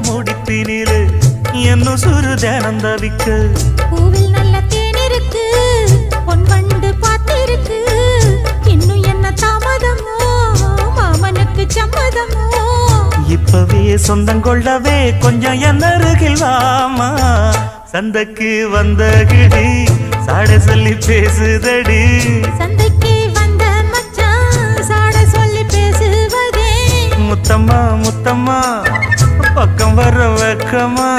முடிப்பினிலே என்ன சுரு தினம் தவிக்க பூவில் நல்ல தேன் இருக்கு பொன் வண்டு பார்த்திருக்கு இன்னும் என்ன தாமதமோ மாமனுக்கு சம்மதமோ இப்பவே சொந்தம் கொள்ளவே கொஞ்சம் என் அருகில் வாமா சந்தைக்கு வந்த கிடி சாட சொல்லி பேசுதடி சந்தைக்கு வந்த மச்சான் சாட சொல்லி பேசுவதே முத்தம்மா முத்தம்மா பக்கம் வர வெக்கமா